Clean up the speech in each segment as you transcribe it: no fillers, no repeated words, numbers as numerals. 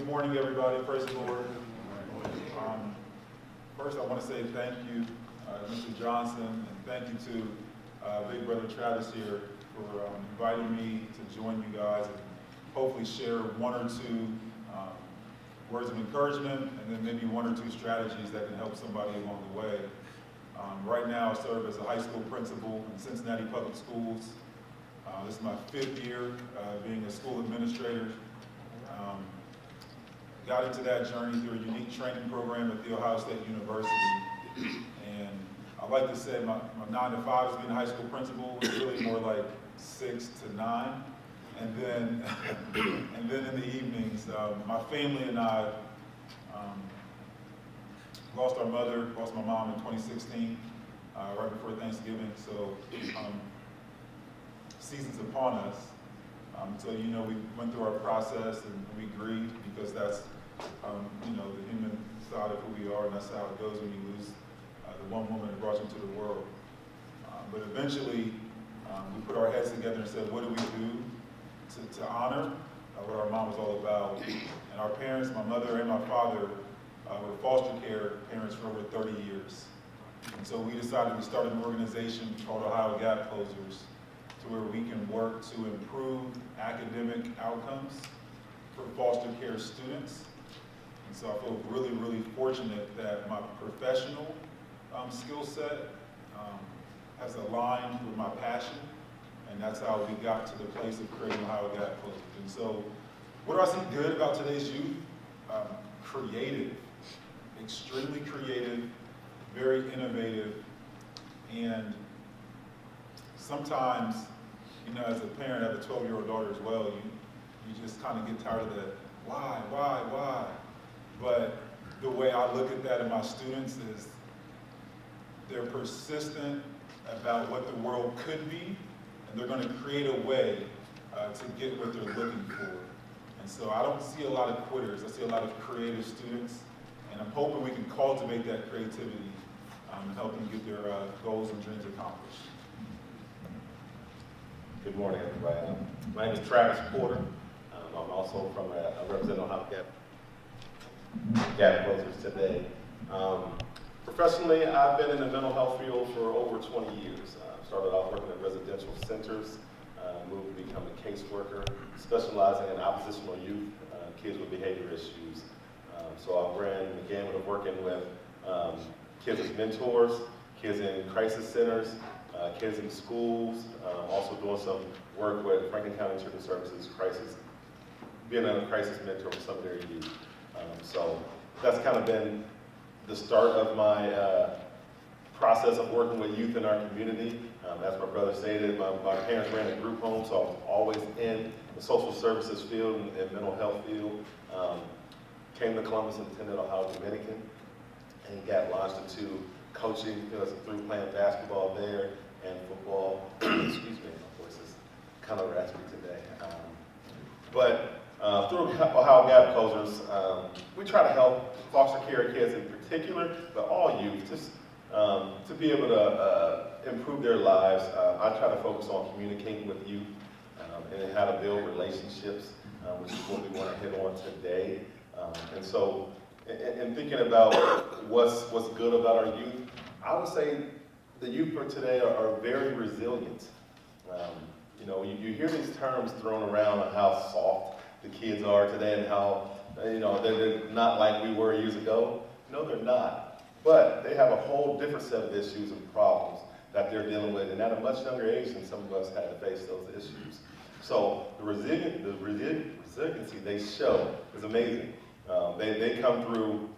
Good morning, everybody. Praise the Lord. First, I want to say thank you, Mr. Johnson, and thank you to Big Brother Travis here for inviting me to join you guys and hopefully share one or two words of encouragement and then maybe one or two strategies that can help somebody along the way. Right now, I serve as a high school principal in Cincinnati Public Schools. This is my 5th year being a school administrator. Got into that journey through a unique training program at The Ohio State University. And I like to say my 9 to 5 is being a high school principal. It's really more like 6 to 9. And then, and then in the evenings, my family and I lost our mother, lost my mom in 2016, right before Thanksgiving. So season's upon us. So, you know, we went through our process and we grieved because that's, you know, the human side of who we are, and that's how it goes when you lose the one woman that brought you into the world. But eventually, we put our heads together and said, what do we do to honor what our mom was all about? And our parents, my mother and my father, were foster care parents for over 30 years. And so we decided we started an organization called Ohio Gap Closers, to where we can work to improve academic outcomes for foster care students. And so I feel really, really fortunate that my professional skill set has aligned with my passion, and that's how we got to the place of creating Ohio Gap Closers. And so what do I see good about today's youth? Creative, extremely creative, very innovative, and sometimes, you know, as a parent, I have a 12-year-old daughter as well, you just kind of get tired of that, why? But the way I look at that in my students is they're persistent about what the world could be, and they're going to create a way to get what they're looking for. And so I don't see a lot of quitters. I see a lot of creative students, and I'm hoping we can cultivate that creativity and help them get their goals and dreams accomplished. Good morning, everybody. My name is Travis Porter. I'm also from I represent Ohio Gap Closers today. Professionally, I've been in the mental health field for over 20 years. Started off working at residential centers, moved to become a caseworker, specializing in oppositional youth, kids with behavior issues. So I ran the gamut of working with kids as mentors, kids in crisis centers, kids in schools, also doing some work with Franklin County Children's Services crisis, being a crisis mentor for some of their youth. So that's kind of been the start of my process of working with youth in our community. As my brother stated, my parents ran a group home, so I was always in the social services field and mental health field. Came to Columbus and attended Ohio Dominican and got launched into coaching through playing basketball there and football. Excuse me, my voice is kind of raspy today. But through Ohio Gap Closers, we try to help foster care kids in particular, but all youth, just to be able to improve their lives. I try to focus on communicating with youth and how to build relationships, which is what we want to hit on today. And so, in thinking about what's good about our youth, I would say the youth for today are very resilient. You know, you hear these terms thrown around on how soft the kids are today and how, you know, they're not like we were years ago. No, they're not. But they have a whole different set of issues and problems that they're dealing with, and at a much younger age than some of us had to face those issues. So the resiliency they show is amazing. They come through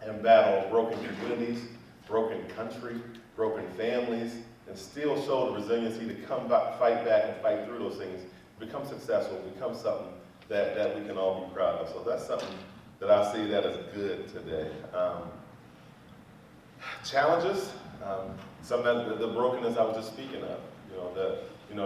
and battle broken communities, broken country, broken families, and still show the resiliency to come back, fight back and fight through those things, become successful, become something that we can all be proud of. So that's something that I see that is good today. Challenges, some of the brokenness I was just speaking of,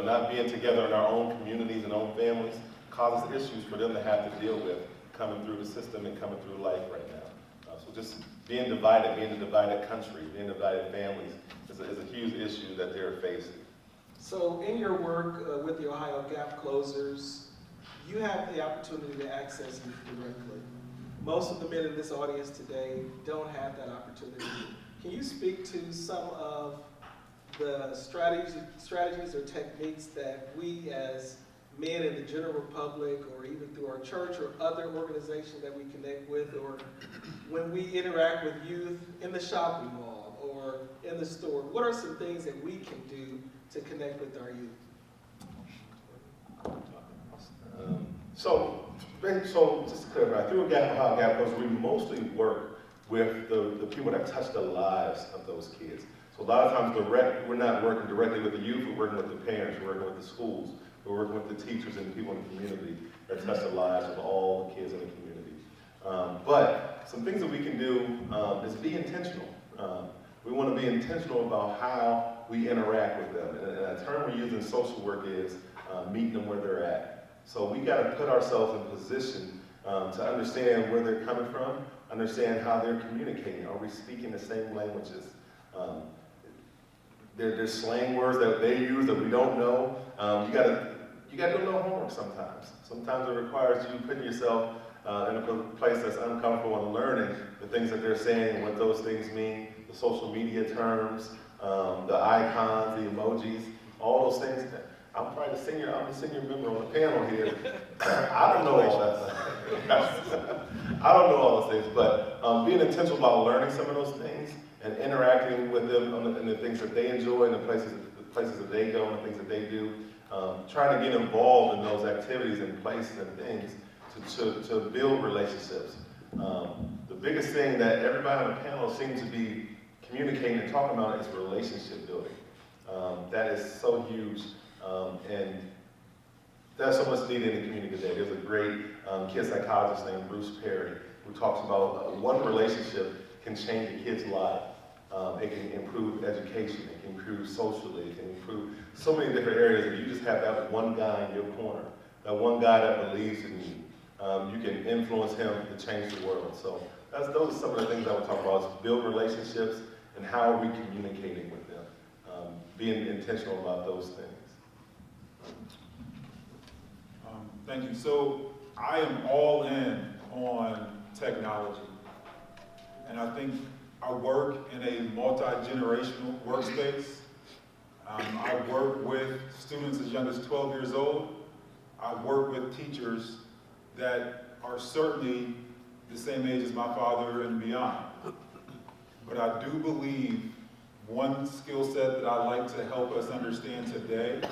not being together in our own communities and own families causes issues for them to have to deal with coming through the system and coming through life right now. So just being divided, being a divided country, being divided families is a huge issue that they're facing. So in your work with the Ohio Gap Closers, you have the opportunity to access youth directly. most of the men in this audience today don't have that opportunity. Can you speak to some of the strategies or techniques that we as men in the general public, or even through our church or other organizations that we connect with, or when we interact with youth in the shopping mall or in the store, what are some things that we can do to connect with our youth? So just to clarify, through How Gap Goes, we mostly work with the people that touch the lives of those kids. So a lot of times we're not working directly with the youth, we're working with the parents, we're working with the schools, we're working with the teachers and the people in the community that touch the lives of all the kids in the community. But some things that we can do is be intentional. We want to be intentional about how we interact with them. And a term we use in social work is meeting them where they're at. So we got to put ourselves in position to understand where they're coming from, understand how they're communicating. Are we speaking the same languages? There's slang words that they use that we don't know. You got to do a little homework sometimes. Sometimes it requires you putting yourself in a place that's uncomfortable and learning the things that they're saying and what those things mean, the social media terms, the icons, the emojis, all those things. I'm probably the senior member on the panel here. I don't know all that stuff. I don't know all those things, but being intentional about learning some of those things and interacting with them in the things that they enjoy and the places that they go and the things that they do, trying to get involved in those activities and places and things to build relationships. The biggest thing that everybody on the panel seems to be communicating and talking about is relationship building. That is so huge. And that's so much needed in the community today. There's a great kid psychologist named Bruce Perry who talks about one relationship can change a kid's life. It can improve education, it can improve socially, it can improve so many different areas. If you just have that one guy in your corner, that one guy that believes in you, you can influence him to change the world. So those are some of the things I would talk about, is build relationships and how are we communicating with them, being intentional about those things. Thank you. So I am all in on technology. And I think I work in a multi-generational workspace. I work with students as young as 12 years old. I work with teachers that are certainly the same age as my father and beyond. But I do believe one skill set that I like to help us understand today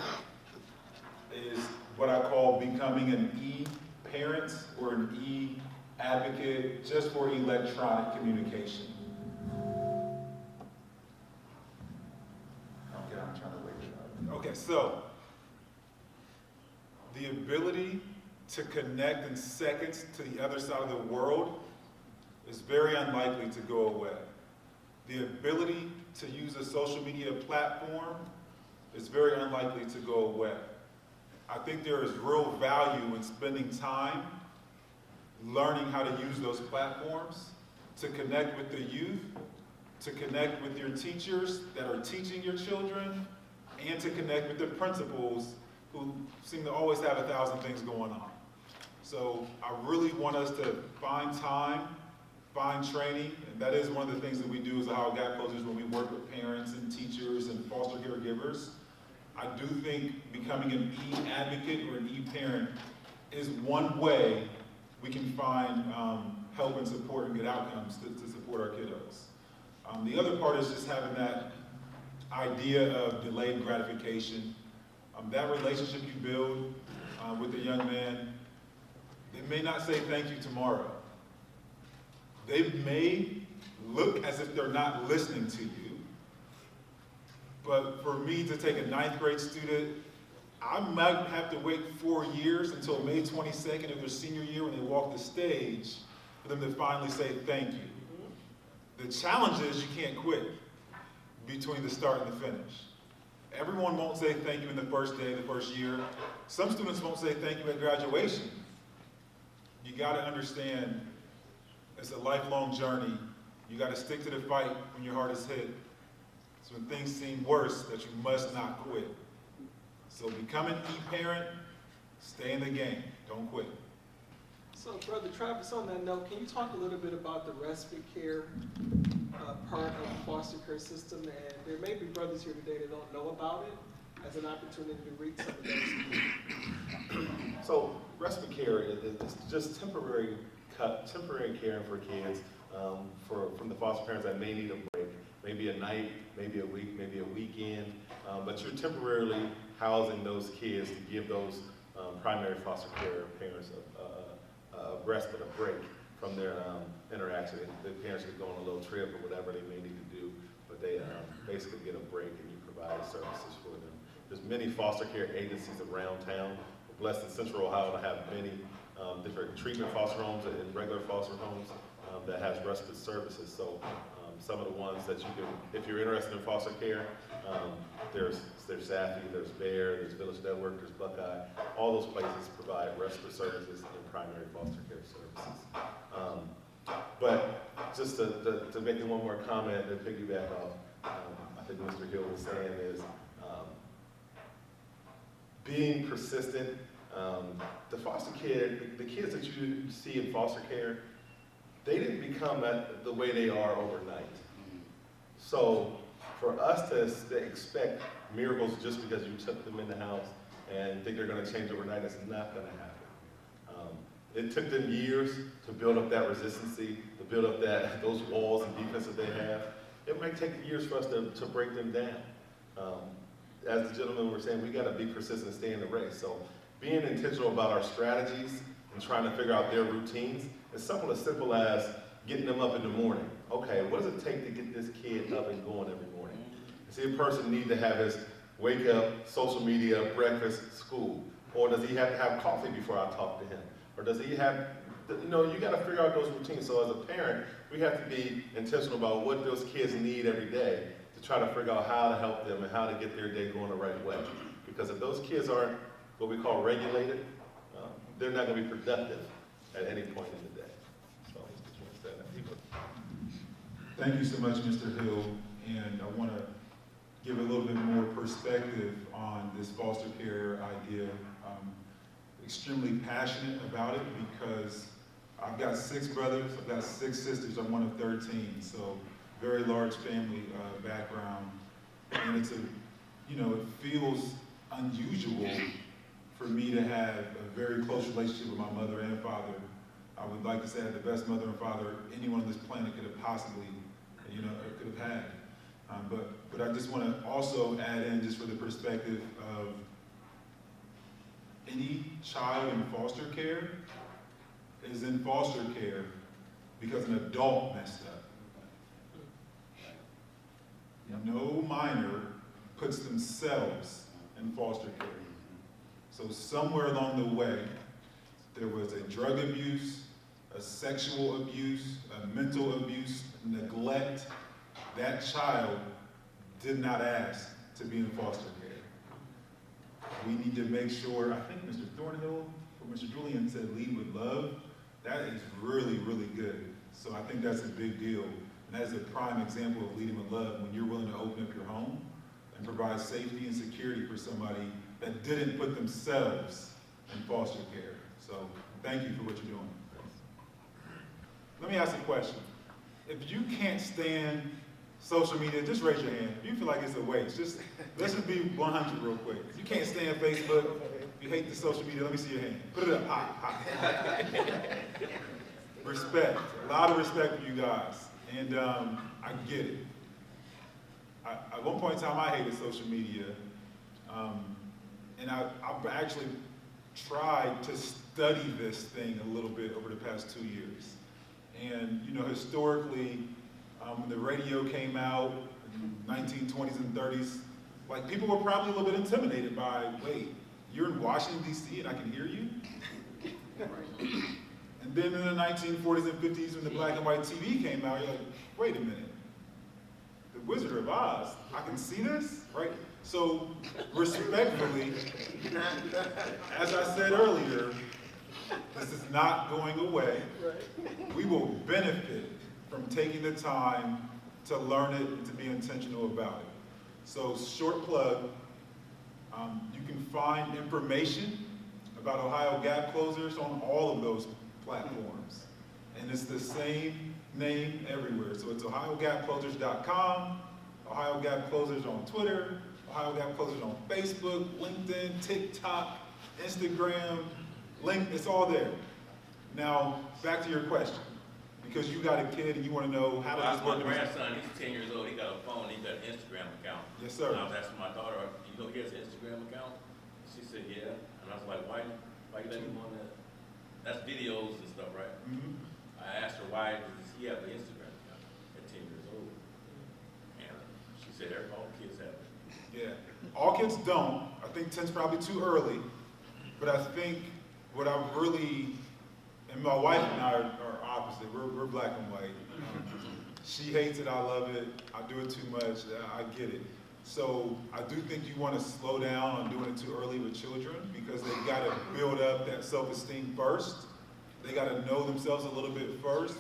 is what I call becoming an e-parent or an e-advocate just for electronic communication. Okay, I'm trying to wake it up. Okay, so the ability to connect in seconds to the other side of the world is very unlikely to go away. The ability to use a social media platform is very unlikely to go away. I think there is real value in spending time learning how to use those platforms to connect with the youth, to connect with your teachers that are teaching your children, and to connect with the principals who seem to always have 1,000 things going on. So I really want us to find time, find training, and that is one of the things that we do as a How Gap Closers when we work with parents and teachers and foster caregivers. I do think becoming an e-advocate or an e-parent is one way we can find help and support and good outcomes to support our kiddos. The other part is just having that idea of delayed gratification. That relationship you build with a young man, they may not say thank you tomorrow. They may look as if they're not listening to you. But for me to take a 9th grade student, I might have to wait 4 years until May 22nd of their senior year when they walk the stage for them to finally say thank you. The challenge is you can't quit between the start and the finish. Everyone won't say thank you in the first day, the first year. Some students won't say thank you at graduation. You got to understand it's a lifelong journey. You got to stick to the fight when your heart is hit. So when things seem worse, that you must not quit. So become an e-parent, stay in the game, don't quit. So, Brother Travis, on that note, can you talk a little bit about the respite care part of the foster care system? And there may be brothers here today that don't know about it as an opportunity to reach some of those. So respite care is just temporary caring for kids from the foster parents that may need a break, maybe a night, maybe a week, maybe a weekend, but you're temporarily housing those kids to give those primary foster care parents a respite, a break from their interaction. The parents could go on a little trip or whatever they may need to do, but they basically get a break and you provide services for them. There's many foster care agencies around town. We're blessed in Central Ohio to have many different treatment foster homes and regular foster homes that has respite services. So some of the ones that you can, if you're interested in foster care, there's Safi, there's Bear, there's Village Network, there's Buckeye. All those places provide respite services and primary foster care services. But just to make one more comment and piggyback off, I think Mr. Hill was saying is being persistent. The foster care, the kids that you see in foster care, they didn't become the way they are overnight. So for us to expect miracles just because you took them in the house and think they're going to change overnight, it's not going to happen. It took them years to build up that resistance, to build up those walls and defense that they have. It might take years for us to break them down. As the gentleman was saying, we got to be persistent and stay in the race. So being intentional about our strategies and trying to figure out their routines, it's something as simple as getting them up in the morning. Okay, what does it take to get this kid up and going every morning? Does a person need to have his wake up, social media, breakfast, school? Or does he have to have coffee before I talk to him? Or does he have, you got to figure out those routines. So as a parent, we have to be intentional about what those kids need every day to try to figure out how to help them and how to get their day going the right way. Because if those kids aren't what we call regulated, they're not going to be productive at any point in the day. So I just want to say that. Thank you so much, Mr. Hill. And I want to give a little bit more perspective on this foster care idea. I'm extremely passionate about it because I've got 6 brothers, I've got 6 sisters, I'm one of 13, so very large family background. And it's it feels unusual for me to have a very close relationship with my mother and father. I would like to say I had the best mother and father anyone on this planet could have possibly, could have had. But I just want to also add in, just for the perspective of any child in foster care is in foster care because an adult messed up. No minor puts themselves in foster care. So somewhere along the way, there was a drug abuse, a sexual abuse, a mental abuse, neglect. That child did not ask to be in foster care. We need to make sure, I think Mr. Thornhill or Mr. Julian said lead with love. That is really, really good. So I think that's a big deal. And that is a prime example of leading with love when you're willing to open up your home and provide safety and security for somebody that didn't put themselves in foster care. So thank you for what you're doing. Let me ask a question. If you can't stand social media, just raise your hand. If you feel like it's a waste, let's just be 100 real quick. If you can't stand Facebook, if you hate the social media, let me see your hand. Put it up high. Respect, a lot of respect for you guys. And I get it. At one point in time, I hated social media. And I've actually tried to study this thing a little bit over the past 2 years. And, historically, when the radio came out in the 1920s and 30s, like, people were probably a little bit intimidated by, wait, you're in Washington, D.C. and I can hear you? And then in the 1940s and 50s, when the black and white TV came out, you're like, wait a minute. The Wizard of Oz, I can see this, right? So, respectfully, as I said earlier, this is not going away. We will benefit from taking the time to learn it and to be intentional about it. So, short plug, you can find information about Ohio Gap Closers on all of those platforms. platforms. And it's the same name everywhere. So it's OhioGapClosers.com, Ohio Gap Closers on Twitter, Ohio Gap Closers on Facebook, LinkedIn, TikTok, Instagram, it's all there. Now, back to your question. Because you got a kid and you want to know how does this work. My grandson, he's 10 years old, he got a phone, he got an Instagram account. Yes, sir. And I was asking my daughter, you know he has an Instagram account? She said, yeah. And I was like, why you letting him on that? That's videos and stuff, right? Mhm. I asked her, why does he have an Instagram account at 10 years old? And she said, all kids have it. Yeah, all kids don't. I think 10's probably too early. But I think what I really, and my wife and I are opposite. We're black and white. She hates it, I love it. I do it too much, I get it. So I do think you want to slow down on doing it too early with children because they've got to build up that self-esteem first. They got to know themselves a little bit first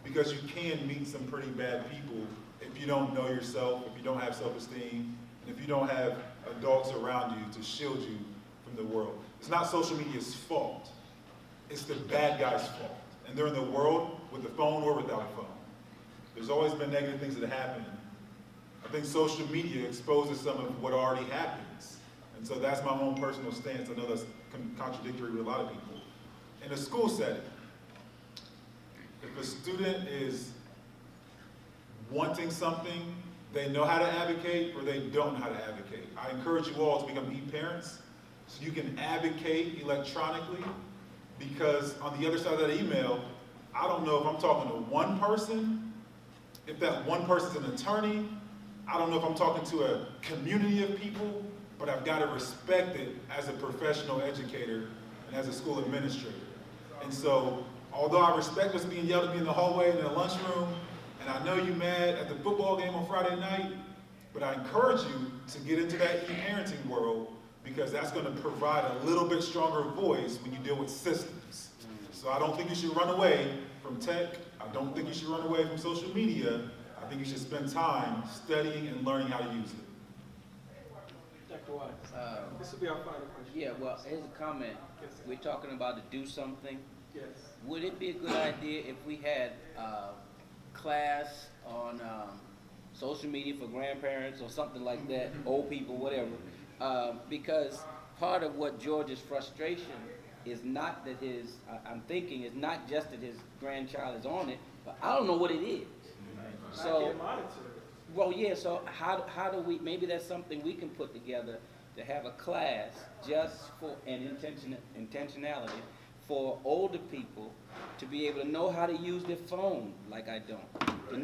because you can meet some pretty bad people if you don't know yourself, if you don't have self-esteem, and if you don't have adults around you to shield you from the world. It's not social media's fault. It's the bad guy's fault. And they're in the world with a phone or without a phone. There's always been negative things that happen. I think social media exposes some of what already happens. And so that's my own personal stance. I know that's contradictory with a lot of people. In a school setting, if a student is wanting something, they know how to advocate or they don't know how to advocate. I encourage you all to become e-parents so you can advocate electronically because on the other side of that email, I don't know if I'm talking to one person, if that one person's an attorney, I don't know if I'm talking to a community of people, but I've got to respect it as a professional educator and as a school administrator. And so, although I respect what's being yelled at me in the hallway and in the lunchroom, and I know you're mad at the football game on Friday night, but I encourage you to get into that e-parenting world because that's going to provide a little bit stronger voice when you deal with systems. So I don't think you should run away from tech. I don't think you should run away from social media. I think you should spend time studying and learning how to use it. Dr. Wise, this will be our final question. Yeah, well, here's a comment. Yes, sir. We're talking about to do something. Yes. Would it be a good idea if we had a class on social media for grandparents or something like that, old people, whatever? Because part of what George's frustration is not that I'm thinking, is not just that his grandchild is on it, but I don't know what it is. Not get monitored. Well, yeah, so how do we, maybe that's something we can put together to have a class just for an intentionality for older people to be able to know how to use their phone like I don't, to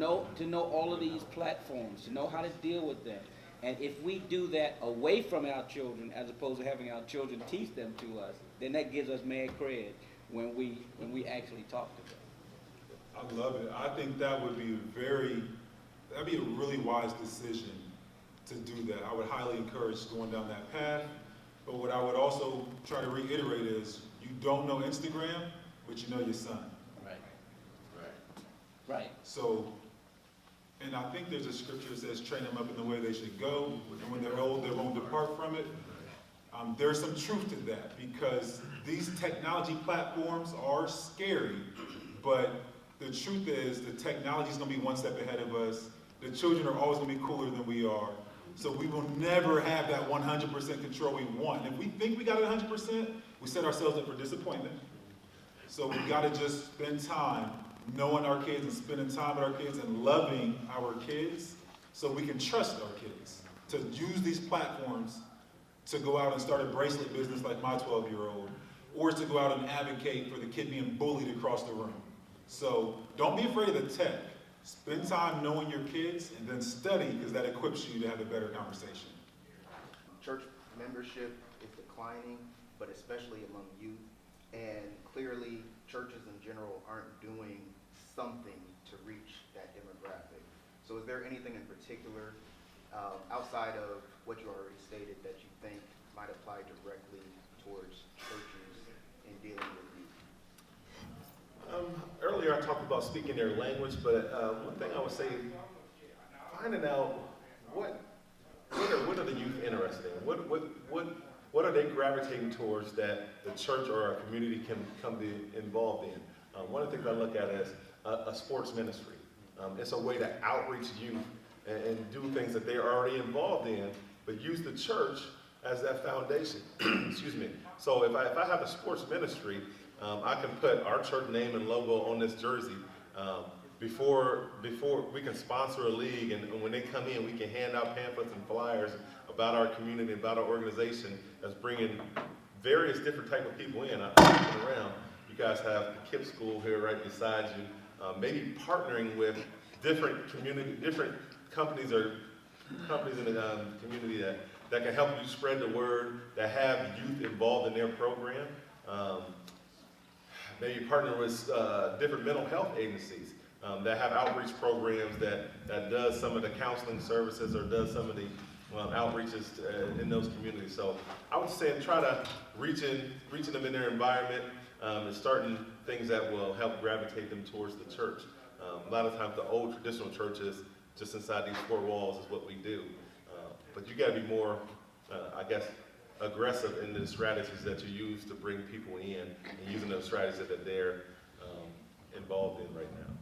know all of these platforms, to know how to deal with them. And if we do that away from our children as opposed to having our children teach them to us, then that gives us mad cred when we actually talk to them. I love it. I think that would be that'd be a really wise decision to do that. I would highly encourage going down that path. But what I would also try to reiterate is you don't know Instagram, but you know your son. Right. So, and I think there's a scripture that says train them up in the way they should go, and when they're old, they won't depart from it. There's some truth to that because these technology platforms are scary, but the truth is the technology is going to be one step ahead of us. The children are always going to be cooler than we are. So we will never have that 100% control we want. And if we think we got it 100%, we set ourselves up for disappointment. So we've got to just spend time knowing our kids and spending time with our kids and loving our kids so we can trust our kids to use these platforms to go out and start a bracelet business like my 12-year-old, or to go out and advocate for the kid being bullied across the room. So don't be afraid of the tech. Spend time knowing your kids and then study because that equips you to have a better conversation. Church membership is declining, but especially among youth. And clearly, churches in general aren't doing something to reach that demographic. So is there anything in particular outside of what you already stated that you think might apply directly towards churches in dealing with youth? Earlier I talked about speaking their language, but one thing I would say, finding out what are the youth interested in? What are they gravitating towards that the church or our community can come be involved in? One of the things I look at is a sports ministry. It's a way to outreach youth and do things that they're already involved in, but use the church as that foundation. Excuse me. So if I have a sports ministry, I can put our church name and logo on this jersey. Before we can sponsor a league, and when they come in, we can hand out pamphlets and flyers about our community, about our organization that's bringing various different type of people in. I'm looking around. You guys have the KIPP school here right beside you. Maybe partnering with different companies or companies in the community that can help you spread the word, that have youth involved in their program. Maybe partner with different mental health agencies that have outreach programs that does some of the counseling services or does some of the outreaches in those communities. So I would say try to reaching them in their environment and starting things that will help gravitate them towards the church. A lot of times the old traditional churches, just inside these four walls is what we do. But you got to be more, I guess, aggressive in the strategies that you use to bring people in and using those strategies that they're involved in right now.